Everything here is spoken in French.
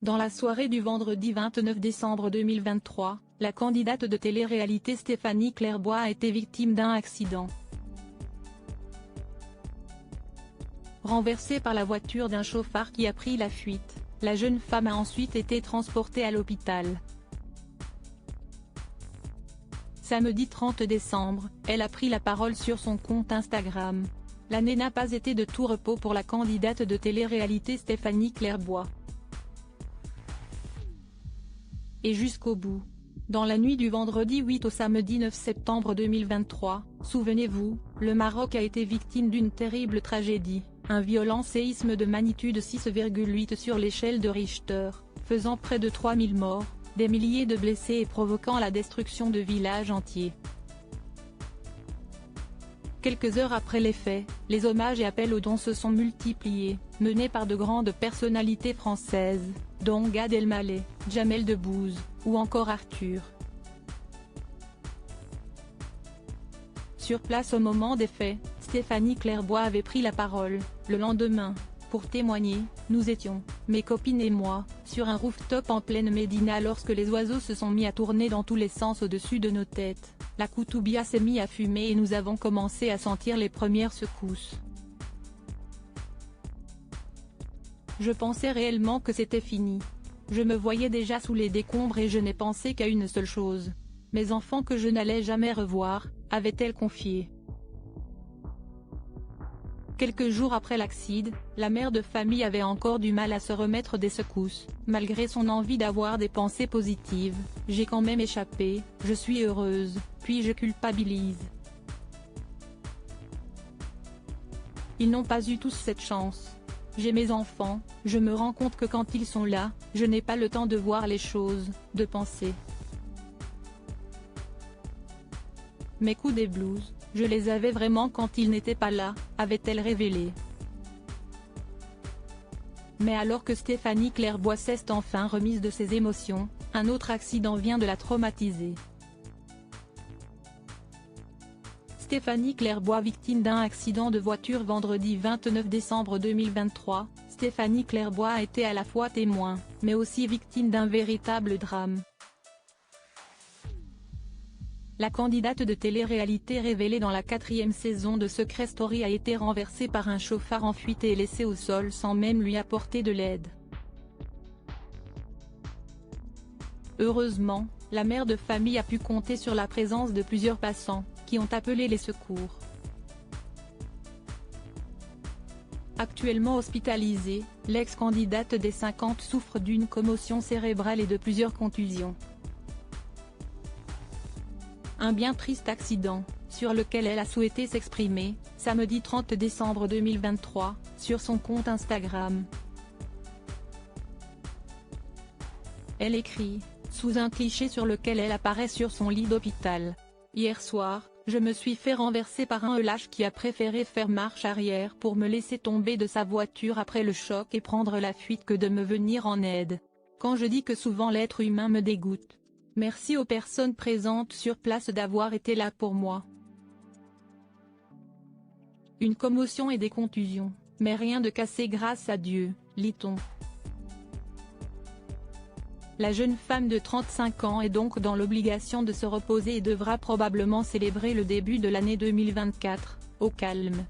Dans la soirée du vendredi 29 décembre 2023, la candidate de télé-réalité Stéphanie Clairbois a été victime d'un accident. Renversée par la voiture d'un chauffard qui a pris la fuite, la jeune femme a ensuite été transportée à l'hôpital. Samedi 30 décembre, elle a pris la parole sur son compte Instagram. L'année n'a pas été de tout repos pour la candidate de télé-réalité Stéphanie Clairbois. Et jusqu'au bout. Dans la nuit du vendredi 8 au samedi 9 septembre 2023, souvenez-vous, le Maroc a été victime d'une terrible tragédie, un violent séisme de magnitude 6,8 sur l'échelle de Richter, faisant près de 3000 morts, des milliers de blessés et provoquant la destruction de villages entiers. Quelques heures après les faits, les hommages et appels aux dons se sont multipliés, menés par de grandes personnalités françaises, dont Gad Elmaleh, Jamel Debbouze, ou encore Arthur. Sur place au moment des faits, Stéphanie Clairbois avait pris la parole, le lendemain, pour témoigner. Nous étions, mes copines et moi, sur un rooftop en pleine Médina lorsque les oiseaux se sont mis à tourner dans tous les sens au-dessus de nos têtes, la Koutoubia s'est mis à fumer et nous avons commencé à sentir les premières secousses. Je pensais réellement que c'était fini. Je me voyais déjà sous les décombres et je n'ai pensé qu'à une seule chose. Mes enfants que je n'allais jamais revoir, avait-elle confié. Quelques jours après l'accident, la mère de famille avait encore du mal à se remettre des secousses. Malgré son envie d'avoir des pensées positives, j'ai quand même échappé, je suis heureuse, puis je culpabilise. Ils n'ont pas eu tous cette chance. J'ai mes enfants, je me rends compte que quand ils sont là, je n'ai pas le temps de voir les choses, de penser. Mes coups des blues, je les avais vraiment quand ils n'étaient pas là, avait-elle révélé. Mais alors que Stéphanie Clairbois s'est enfin remise de ses émotions, un autre accident vient de la traumatiser. Stéphanie Clairbois victime d'un accident de voiture vendredi 29 décembre 2023, Stéphanie Clairbois a été à la fois témoin, mais aussi victime d'un véritable drame. La candidate de télé-réalité révélée dans la 4e saison de Secret Story a été renversée par un chauffard en fuite et laissée au sol sans même lui apporter de l'aide. Heureusement, la mère de famille a pu compter sur la présence de plusieurs passants, qui ont appelé les secours. Actuellement hospitalisée, l'ex-candidate des 50 souffre d'une commotion cérébrale et de plusieurs contusions. Un bien triste accident, sur lequel elle a souhaité s'exprimer, samedi 30 décembre 2023, sur son compte Instagram. Elle écrit, sous un cliché sur lequel elle apparaît sur son lit d'hôpital. Hier soir, je me suis fait renverser par un lâche qui a préféré faire marche arrière pour me laisser tomber de sa voiture après le choc et prendre la fuite que de me venir en aide. Quand je dis que souvent l'être humain me dégoûte. Merci aux personnes présentes sur place d'avoir été là pour moi. Une commotion et des contusions, mais rien de cassé grâce à Dieu, lit-on. La jeune femme de 35 ans est donc dans l'obligation de se reposer et devra probablement célébrer le début de l'année 2024, au calme.